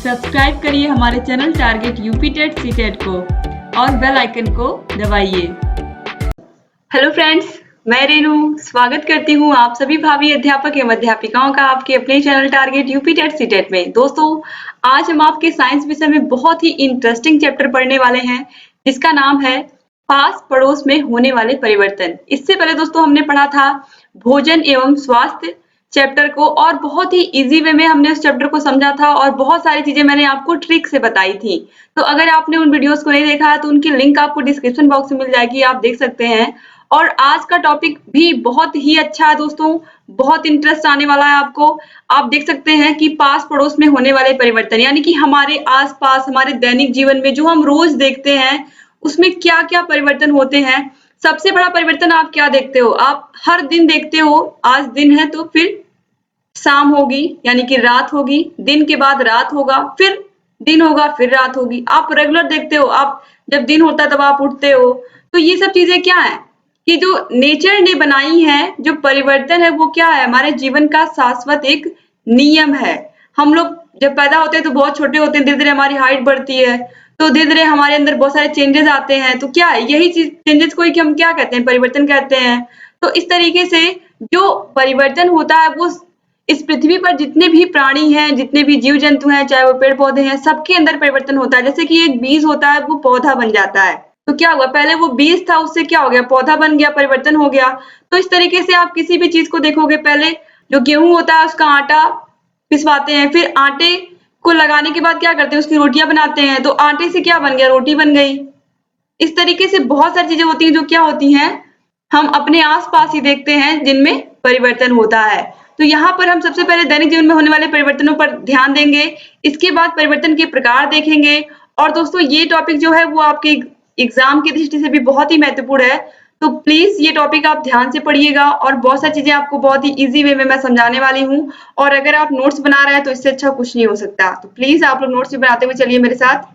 Subscribe करिए हमारे channel target UP TET CTET को और बेल आइकन को दबाइए। हेलो फ्रेंड्स, मैं रेनू स्वागत करती हूँ आप सभी भावी अध्यापक एवं अध्यापिकाओं का आपके अपने channel target UP TET CTET में। दोस्तों, आज हम आपके साइंस विषय में बहुत ही इंटरेस्टिंग चैप्टर पढ़ने वाले हैं जिसका नाम है पास पड़ोस में होने वाले परिवर्तन। इससे पहले दोस्तों हमने पढ़ा था भोजन एवं स्वास्थ्य चैप्टर को और बहुत ही इजी वे में हमने उस चैप्टर को समझा था और बहुत सारी चीजें मैंने आपको ट्रिक से बताई थी। तो अगर आपने उन वीडियोस को नहीं देखा है तो उनकी लिंक आपको डिस्क्रिप्शन बॉक्स में मिल जाएगी, आप देख सकते हैं। और आज का टॉपिक भी बहुत ही अच्छा है दोस्तों, बहुत इंटरेस्ट आने वाला है आपको। आप देख सकते हैं कि पास पड़ोस में होने वाले परिवर्तन, यानी कि हमारे आसपास हमारे दैनिक जीवन में जो हम रोज देखते हैं उसमें क्या क्या परिवर्तन होते हैं। सबसे बड़ा परिवर्तन आप क्या देखते हो? आप हर दिन देखते हो, आज दिन है तो फिर शाम होगी यानी कि रात होगी, दिन के बाद रात होगा, फिर दिन होगा, फिर रात होगी। आप रेगुलर देखते हो, आप जब दिन होता है तब आप उठते हो। तो ये सब चीजें क्या है कि जो नेचर ने बनाई है, जो परिवर्तन है वो क्या है, हमारे जीवन का शाश्वत एक नियम है। हम लोग जब पैदा होते हैं तो बहुत छोटे होते हैं, धीरे धीरे हमारी हाइट बढ़ती है, तो धीरे धीरे हमारे अंदर बहुत सारे चेंजेस आते हैं। तो क्या है, यही चीज चेंजेस को ही हम क्या कहते हैं, परिवर्तन कहते हैं। तो इस तरीके से जो परिवर्तन होता है वो इस पृथ्वी पर जितने भी प्राणी हैं, जितने भी जीव जंतु हैं, चाहे वो पेड़ पौधे हैं, सबके अंदर परिवर्तन होता है। जैसे कि एक बीज होता है वो पौधा बन जाता है, तो क्या हुआ, पहले वो बीज था उससे क्या हो गया, पौधा बन गया, परिवर्तन हो गया। तो इस तरीके से आप किसी भी चीज को देखोगे, पहले जो गेहूं होता है उसका आटा पिसवाते हैं, फिर आटे को लगाने के बाद क्या करते हैं, उसकी रोटियां बनाते हैं, तो आटे से क्या बन गया, रोटी बन गई। इस तरीके से बहुत सारी चीजें होती हैं जो क्या होती हैं, हम अपने आसपास ही देखते हैं जिनमें परिवर्तन होता है। तो यहाँ पर हम सबसे पहले दैनिक जीवन में होने वाले परिवर्तनों पर ध्यान देंगे, इसके बाद परिवर्तन के प्रकार देखेंगे। और दोस्तों ये टॉपिक जो है वो आपके एग्जाम की दृष्टि से भी बहुत ही महत्वपूर्ण है, तो प्लीज ये टॉपिक आप ध्यान से पढ़िएगा और बहुत सारी चीजें आपको बहुत ही इजी वे में मैं समझाने वाली हूँ। और अगर आप नोट्स बना रहे हैं तो इससे अच्छा कुछ नहीं हो सकता, तो प्लीज आप लोग नोट्स भी बनाते हुए चलिए मेरे साथ।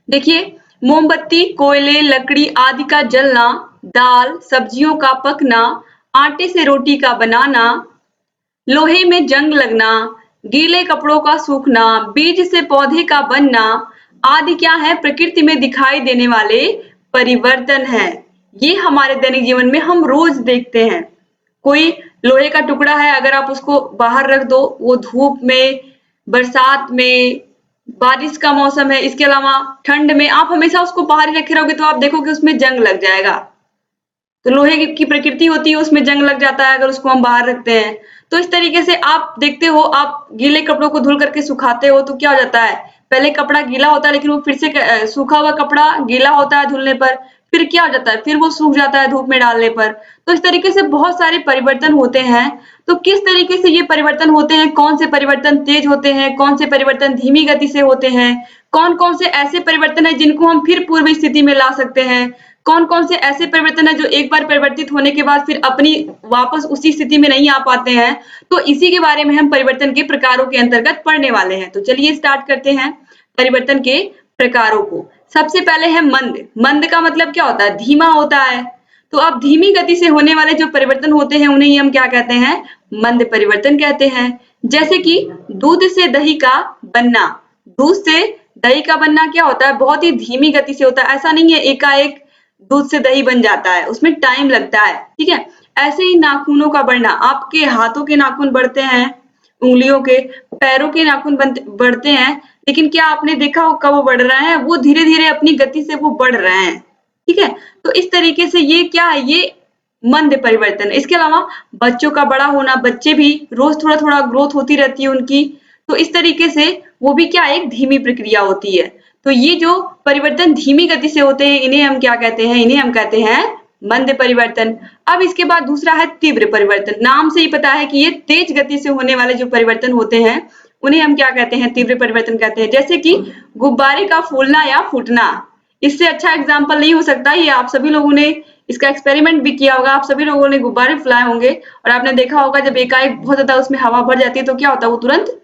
देखिए, मोमबत्ती, कोयले, लकड़ी आदि का जलना, दाल सब्जियों का पकना, आटे से रोटी का बनाना, लोहे में जंग लगना, गीले कपड़ों का सूखना, बीज से पौधे का बनना आदि क्या है, प्रकृति में दिखाई देने वाले परिवर्तन है। ये हमारे दैनिक जीवन में हम रोज देखते हैं। कोई लोहे का टुकड़ा है, अगर आप उसको बाहर रख दो, वो धूप में, बरसात में, बारिश का मौसम है, इसके अलावा ठंड में आप हमेशा उसको बाहर ही रखे रहोगे तो आप देखोगे उसमें जंग लग जाएगा। तो लोहे की प्रकृति होती है, उसमें जंग लग जाता है अगर उसको हम बाहर रखते हैं। तो इस तरीके से आप देखते हो, आप गीले कपड़ों को धुल करके सुखाते हो तो क्या हो जाता है, पहले कपड़ा गीला होता है लेकिन वो फिर से सूखा हुआ कपड़ा गीला होता है धुलने पर, फिर क्या हो जाता है, फिर वो सूख जाता है धूप में डालने पर। तो इस तरीके से बहुत सारे परिवर्तन होते हैं। तो किस तरीके से ये परिवर्तन होते हैं, कौन से परिवर्तन तेज होते हैं, कौन से परिवर्तन धीमी गति से होते हैं, कौन कौन से ऐसे परिवर्तन है जिनको हम फिर पूर्व स्थिति में ला सकते हैं, कौन कौन से ऐसे परिवर्तन है जो एक बार परिवर्तित होने के बाद फिर अपनी वापस उसी स्थिति में नहीं आ पाते हैं। तो इसी के बारे में हम परिवर्तन के प्रकारों के अंतर्गत पढ़ने वाले हैं। तो चलिए स्टार्ट करते हैं परिवर्तन के प्रकारों को। सबसे पहले है मंद। मंद का मतलब क्या होता है, धीमा होता है। तो अब धीमी गति से होने वाले जो परिवर्तन होते हैं उन्हें हम क्या कहते हैं, मंद परिवर्तन कहते हैं। जैसे कि दूध से दही का बनना। दूध से दही का बनना क्या होता है, बहुत ही धीमी गति से होता है, ऐसा नहीं है एकाएक दूध से दही बन जाता है, उसमें टाइम लगता है, ठीक है। ऐसे ही नाखूनों का बढ़ना, आपके हाथों के नाखून बढ़ते हैं, उंगलियों के, पैरों के नाखून बढ़ते हैं, लेकिन क्या आपने देखा हो कब वो बढ़ रहे हैं, वो धीरे धीरे अपनी गति से वो बढ़ रहे हैं, ठीक है। तो इस तरीके से ये क्या है, ये मंद परिवर्तन। इसके अलावा बच्चों का बड़ा होना, बच्चे भी रोज थोड़ा थोड़ा ग्रोथ होती रहती है उनकी, तो इस तरीके से वो भी क्या एक धीमी प्रक्रिया होती है। तो ये जो परिवर्तन धीमी गति से होते हैं इन्हें हम क्या कहते हैं, इन्हें हम कहते हैं मंद परिवर्तन। अब इसके बाद दूसरा है तीव्र परिवर्तन। नाम से ही पता है कि ये तेज गति से होने वाले जो परिवर्तन होते हैं उन्हें हम क्या कहते हैं, तीव्र परिवर्तन कहते हैं। जैसे कि गुब्बारे का फूलना या फूटना, इससे अच्छा एग्जाम्पल नहीं हो सकता। ये आप सभी लोगों ने इसका एक्सपेरिमेंट भी किया होगा, आप सभी लोगों ने गुब्बारे फुलाए होंगे और आपने देखा होगा जब एकाएक बहुत ज्यादा उसमें हवा भर जाती है तो क्या होता है, वो तुरंत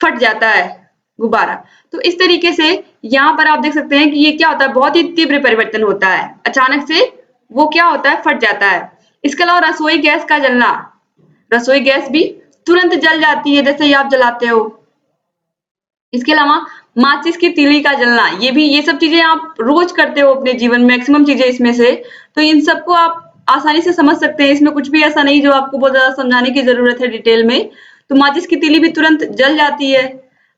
फट जाता है गुब्बारा। तो इस तरीके से यहाँ पर आप देख सकते हैं कि ये क्या होता है, बहुत ही तीव्र परिवर्तन होता है, अचानक से वो क्या होता है, फट जाता है। इसके अलावा रसोई गैस का जलना, रसोई गैस भी तुरंत जल जाती है जैसे ही आप जलाते हो। इसके अलावा माचिस की तीली का जलना, ये सब चीजें आप रोज करते हो अपने जीवन में, मैक्सिमम चीजें इसमें से, तो इन सबको आप आसानी से समझ सकते हैं। इसमें कुछ भी ऐसा नहीं जो आपको बहुत ज्यादा समझाने की जरूरत है डिटेल में। तो माचिस की तीली भी तुरंत जल जाती है।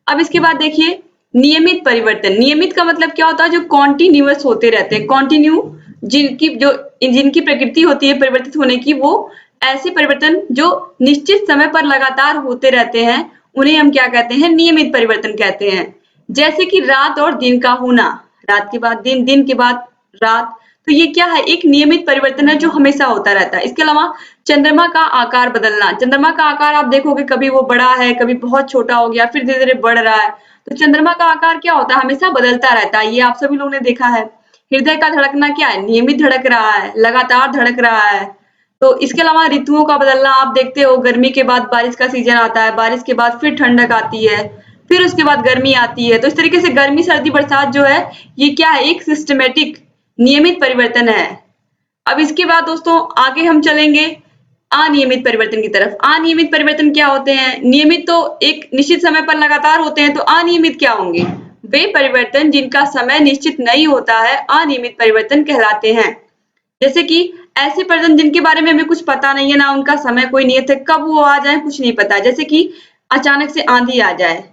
अब इसके बाद देखिए नियमित परिवर्तन। नियमित का मतलब क्या होता है? जो कॉन्टिन्यूअस होते रहते हैं, कॉन्टिन्यू, जिनकी प्रकृति होती है परिवर्तित होने की, वो ऐसे परिवर्तन जो निश्चित समय पर लगातार होते रहते हैं, उन्हें हम क्या कहते हैं? नियमित परिवर्तन कहते हैं। जैसे कि रात और दिन का होना, रात के बाद दिन, दिन के बाद रात, तो ये क्या है? एक नियमित परिवर्तन है जो हमेशा होता रहता है। इसके अलावा चंद्रमा का आकार बदलना। चंद्रमा का आकार आप देखोगे कभी वो बड़ा है, कभी बहुत छोटा हो गया, फिर धीरे धीरे बढ़ रहा है। तो चंद्रमा का आकार क्या होता है? हमेशा बदलता रहता है। ये आप सभी लोगों ने देखा है। हृदय का धड़कना क्या है? नियमित धड़क रहा है, लगातार धड़क रहा है। तो इसके अलावा ऋतुओं का बदलना, आप देखते हो गर्मी के बाद बारिश का सीजन आता है, बारिश के बाद फिर ठंडक आती है, फिर उसके बाद गर्मी आती है। तो इस तरीके से गर्मी, सर्दी, बरसात जो है, ये क्या है? एक सिस्टमेटिक, नियमित परिवर्तन है। अब इसके बाद दोस्तों आगे हम चलेंगे अनियमित परिवर्तन की तरफ। अनियमित परिवर्तन क्या होते हैं? नियमित तो एक निश्चित समय पर लगातार होते हैं, तो अनियमित क्या होंगे? वे परिवर्तन जिनका समय निश्चित नहीं होता है, अनियमित परिवर्तन कहलाते हैं। जैसे कि ऐसे परिवर्तन जिनके बारे में हमें कुछ पता नहीं है, ना उनका समय कोई नियत है, कब वो आ जाए कुछ नहीं पता। जैसे कि अचानक से आंधी आ जाए,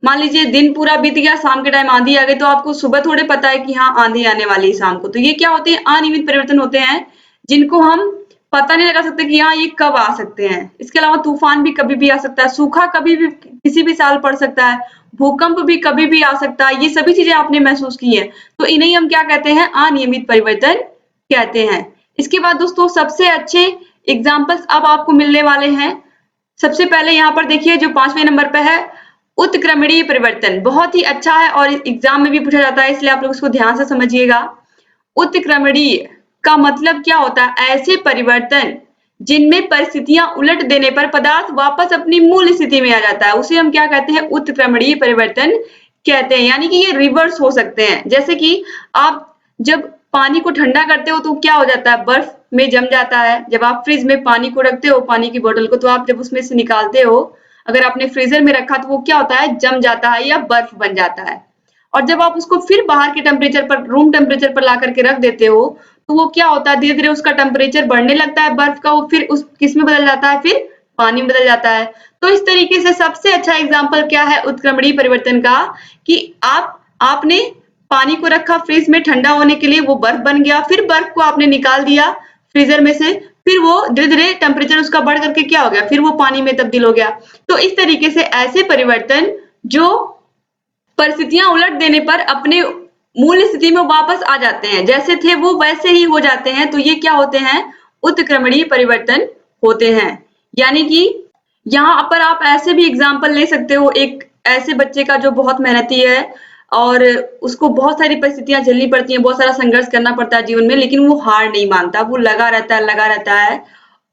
मान लीजिए दिन पूरा बीत गया, शाम के टाइम आंधी आ गई, तो आपको सुबह थोड़े पता है कि हाँ आंधी आने वाली है शाम को। तो ये क्या होते हैं? अनियमित परिवर्तन होते हैं, जिनको हम पता नहीं लगा सकते कि हाँ ये कब आ सकते हैं। इसके अलावा तूफान भी कभी भी आ सकता है, सूखा कभी भी किसी भी साल पड़ सकता है, भूकंप भी कभी भी आ सकता है। ये सभी चीजें आपने महसूस की है, तो इन्हें हम क्या कहते हैं? अनियमित परिवर्तन कहते हैं। इसके बाद दोस्तों सबसे अच्छे एग्जाम्पल्स अब आपको मिलने वाले हैं। सबसे पहले यहाँ पर देखिए जो 5वें नंबर पे है, उत्क्रमणीय परिवर्तन। बहुत ही अच्छा है और एग्जाम में भी पूछा जाता है, इसलिए आप लोग इसको ध्यान से समझिएगा। उत्क्रमणीय का मतलब क्या होता है? ऐसे परिवर्तन जिनमें परिस्थितियां उलट देने पर पदार्थ वापस अपनी मूल स्थिति में आ जाता है, उसे हम क्या कहते हैं? उत्क्रमणीय परिवर्तन कहते हैं। यानी कि ये रिवर्स हो सकते हैं। जैसे कि आप जब पानी को ठंडा करते हो तो क्या हो जाता है? बर्फ में जम जाता है। जब आप फ्रिज में पानी को रखते हो, पानी की बोतल को, तो आप जब उसमें से निकालते हो, अगर आपने फ्रीजर में रखा तो वो क्या होता है? जम जाता है या बर्फ बन जाता है। और जब आप उसको फिर बाहर के टेम्परेचर पर, रूम टेम्परेचर पर ला करके रख देते हो, तो वो क्या होता है? धीरे धीरे उसका टेम्परेचर बढ़ने लगता है बर्फ का, वो फिर उस किस में बदल जाता है? फिर पानी में बदल जाता है। तो इस तरीके से सबसे अच्छा एग्जाम्पल क्या है उत्क्रमणीय परिवर्तन का? कि आपने पानी को रखा फ्रिज में ठंडा होने के लिए, वो बर्फ बन गया, फिर बर्फ को आपने निकाल दिया फ्रीजर में से, फिर वो धीरे धीरे टेम्परेचर उसका बढ़ करके क्या हो गया? फिर वो पानी में तब्दील हो गया। तो इस तरीके से ऐसे परिवर्तन जो परिस्थितियां उलट देने पर अपने मूल स्थिति में वापस आ जाते हैं, जैसे थे वो वैसे ही हो जाते हैं, तो ये क्या होते हैं? उत्क्रमणीय परिवर्तन होते हैं। यानी कि यहाँ पर आप ऐसे भी एग्जाम्पल ले सकते हो, एक ऐसे बच्चे का जो बहुत मेहनती है और उसको बहुत सारी परिस्थितियां झेलनी पड़ती हैं, बहुत सारा संघर्ष करना पड़ता है जीवन में, लेकिन वो हार नहीं मानता, वो लगा रहता है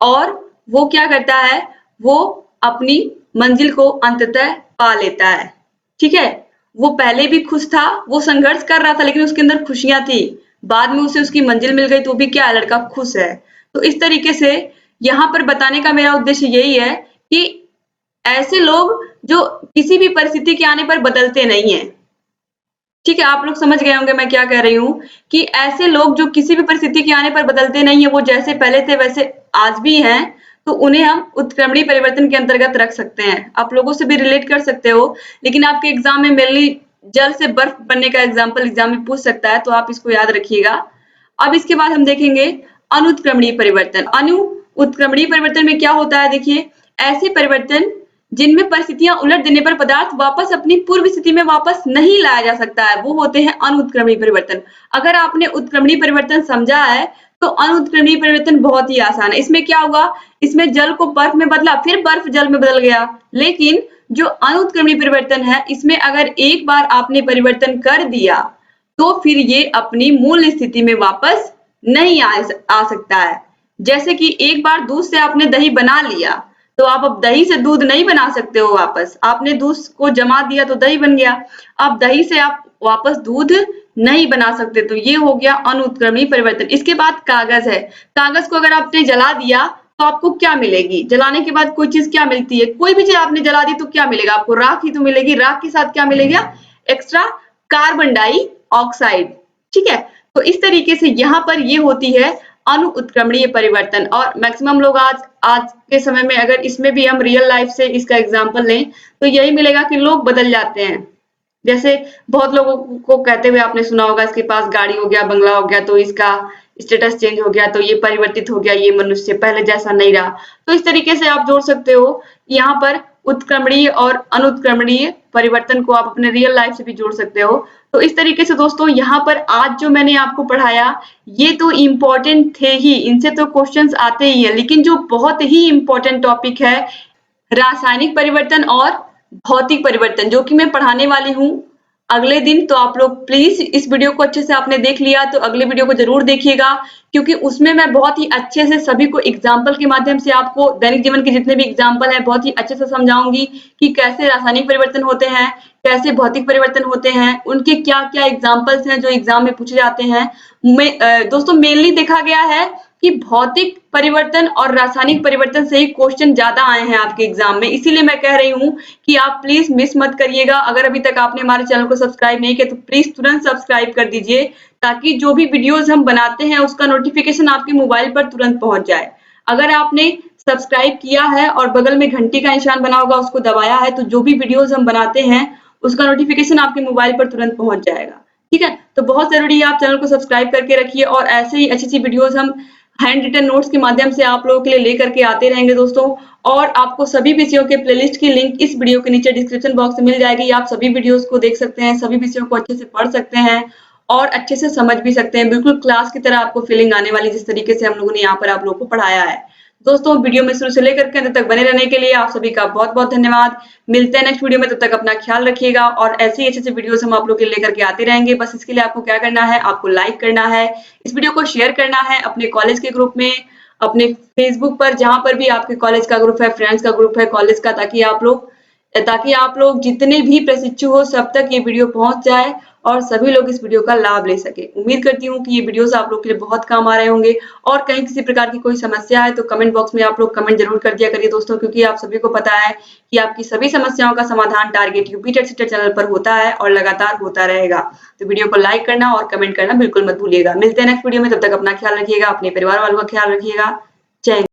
और वो क्या करता है? वो अपनी मंजिल को अंततः पा लेता है। ठीक है, वो पहले भी खुश था, वो संघर्ष कर रहा था, लेकिन उसके अंदर खुशियां थी। बाद में उसे उसकी मंजिल मिल गई तो भी क्या, लड़का खुश है। तो इस तरीके से यहाँ पर बताने का मेरा उद्देश्य यही है कि ऐसे लोग जो किसी भी परिस्थिति के आने पर बदलते नहीं है। ठीक है, आप लोग समझ गए होंगे मैं क्या कह रही हूँ, कि ऐसे लोग जो किसी भी परिस्थिति के आने पर बदलते नहीं है, वो जैसे पहले थे वैसे आज भी हैं, तो उन्हें हम उत्क्रमणीय परिवर्तन के अंतर्गत रख सकते हैं। आप लोगों से भी रिलेट कर सकते हो, लेकिन आपके एग्जाम में मेनली जल से बर्फ बनने का एग्जाम्पल एग्जाम में पूछ सकता है, तो आप इसको याद रखिएगा। अब इसके बाद हम देखेंगे अनुत्क्रमणीय परिवर्तन। उत्क्रमणीय परिवर्तन में क्या होता है? देखिए, ऐसे परिवर्तन जिनमें परिस्थितियां उलट देने पर पदार्थ वापस अपनी पूर्व स्थिति में वापस नहीं लाया जा सकता है, वो होते हैं अनुत्क्रमणीय परिवर्तन। अगर आपने उत्क्रमणीय परिवर्तन समझा है तो अनुत्क्रमणीय परिवर्तन बहुत ही आसान है। इसमें क्या होगा? इसमें जल को बर्फ में बदला, फिर बर्फ जल में बदल गया। लेकिन जो अनुत्क्रमणीय परिवर्तन है, इसमें अगर एक बार आपने परिवर्तन कर दिया तो फिर ये अपनी मूल स्थिति में वापस नहीं आ सकता है। जैसे कि एक बार दूध से आपने दही बना लिया, तो आप अब दही से दूध नहीं बना सकते हो वापस। आपने दूध को जमा दिया तो दही बन गया, अब दही से आप वापस दूध नहीं बना सकते। तो ये हो गया अनुत्क्रमणीय परिवर्तन। इसके बाद कागज है। कागज को अगर आपने जला दिया तो आपको क्या मिलेगी? जलाने के बाद कोई चीज क्या मिलती है? कोई भी चीज आपने जला दी तो क्या मिलेगा आपको? राख ही तो मिलेगी। राख के साथ क्या मिलेगा? Extra carbon dioxide. ठीक है, तो इस तरीके से यहाँ पर ये होती है अनुत्क्रमणीय परिवर्तन। और मैक्सिमम लोग आज आज के समय में अगर इसमें भी हम रियल लाइफ से इसका एग्जांपल लें तो यही मिलेगा कि लोग बदल जाते हैं। जैसे बहुत लोगों को कहते हुए आपने सुना होगा, इसके पास गाड़ी हो गया, बंगला हो गया, तो इसका स्टेटस चेंज हो गया, तो ये परिवर्तित हो गया, ये मनुष्य पहले जैसा नहीं रहा। तो इस तरीके से आप जोड़ सकते हो। यहाँ पर उत्क्रमणीय और अनुत्क्रमणीय परिवर्तन को आप अपने रियल लाइफ से भी जोड़ सकते हो। तो इस तरीके से दोस्तों यहाँ पर आज जो मैंने आपको पढ़ाया ये तो इम्पोर्टेंट थे ही, इनसे तो क्वेश्चंस आते ही है, लेकिन जो बहुत ही इम्पोर्टेंट टॉपिक है रासायनिक परिवर्तन और भौतिक परिवर्तन, जो कि मैं पढ़ाने वाली हूँ अगले दिन। तो आप लोग प्लीज इस वीडियो को अच्छे से आपने देख लिया तो अगले वीडियो को जरूर देखिएगा, क्योंकि उसमें मैं बहुत ही अच्छे से सभी को एग्जाम्पल के माध्यम से आपको दैनिक जीवन के जितने भी एग्जाम्पल है बहुत ही अच्छे से समझाऊंगी कि कैसे रासायनिक परिवर्तन होते हैं, कैसे भौतिक परिवर्तन होते हैं, उनके क्या क्या एग्जाम्पल्स हैं जो एग्जाम में पूछे जाते हैं। दोस्तों मेनली देखा गया है कि भौतिक परिवर्तन और रासायनिक परिवर्तन से ही क्वेश्चन ज्यादा आए हैं आपके एग्जाम में, इसीलिए मैं कह रही हूँ कि आप प्लीज मिस मत करिएगा। अगर अभी तक आपने हमारे चैनल को सब्सक्राइब नहीं किया तो प्लीज तुरंत सब्सक्राइब कर दीजिए, ताकि जो भी वीडियोस हम बनाते हैं उसका नोटिफिकेशन आपके मोबाइल पर तुरंत पहुंच जाए। अगर आपने सब्सक्राइब किया है और बगल में घंटी का निशान बना होगा उसको दबाया है तो जो भी वीडियोस हम बनाते हैं उसका नोटिफिकेशन आपके मोबाइल पर तुरंत पहुंच जाएगा। ठीक है, तो बहुत जरूरी है आप चैनल को सब्सक्राइब करके रखिए, और ऐसे ही अच्छी अच्छी वीडियोस हम हैंड रिटन नोट्स के माध्यम से आप लोगों के लिए लेकर के आते रहेंगे दोस्तों। और आपको सभी विषयों के प्लेलिस्ट की लिंक इस वीडियो के नीचे डिस्क्रिप्शन बॉक्स में मिल जाएगी। आप सभी वीडियोस को देख सकते हैं, सभी विषयों को अच्छे से पढ़ सकते हैं और अच्छे से समझ भी सकते हैं। बिल्कुल क्लास की तरह आपको फीलिंग आने वाली जिस तरीके से हम लोगों ने यहाँ पर आप लोगों को पढ़ाया है। दोस्तों वीडियो में शुरू से लेकर के अंत तक बने रहने के लिए आप सभी का बहुत बहुत धन्यवाद। मिलते हैं नेक्स्ट वीडियो में, तब तक अपना ख्याल रखिएगा। और ऐसे ही अच्छे अच्छे वीडियोस हम आप लोग के लिए लेकर के आते रहेंगे। बस इसके लिए आपको क्या करना है, आपको लाइक करना है, इस वीडियो को शेयर करना है अपने कॉलेज के ग्रुप में, अपने फेसबुक पर, जहां पर भी आपके कॉलेज का ग्रुप है, फ्रेंड्स का ग्रुप है कॉलेज का, ताकि आप लोग जितने भी प्रशिक्षु हो सब तक ये वीडियो पहुंच जाए और सभी लोग इस वीडियो का लाभ ले सके। उम्मीद करती हूँ कि ये वीडियोस आप लोग के लिए बहुत काम आ रहे होंगे। और कहीं किसी प्रकार की कोई समस्या है तो कमेंट बॉक्स में आप लोग कमेंट जरूर कर दिया करिए दोस्तों, क्योंकि आप सभी को पता है कि आपकी सभी समस्याओं का समाधान target UP TET CTET channel पर होता है और लगातार होता रहेगा। तो वीडियो को लाइक करना और कमेंट करना बिल्कुल मत भूलिएगा। मिलते हैं नेक्स्ट वीडियो में, तब तक अपना ख्याल रखिएगा, अपने परिवार वालों का ख्याल रखिएगा। जय हिंद।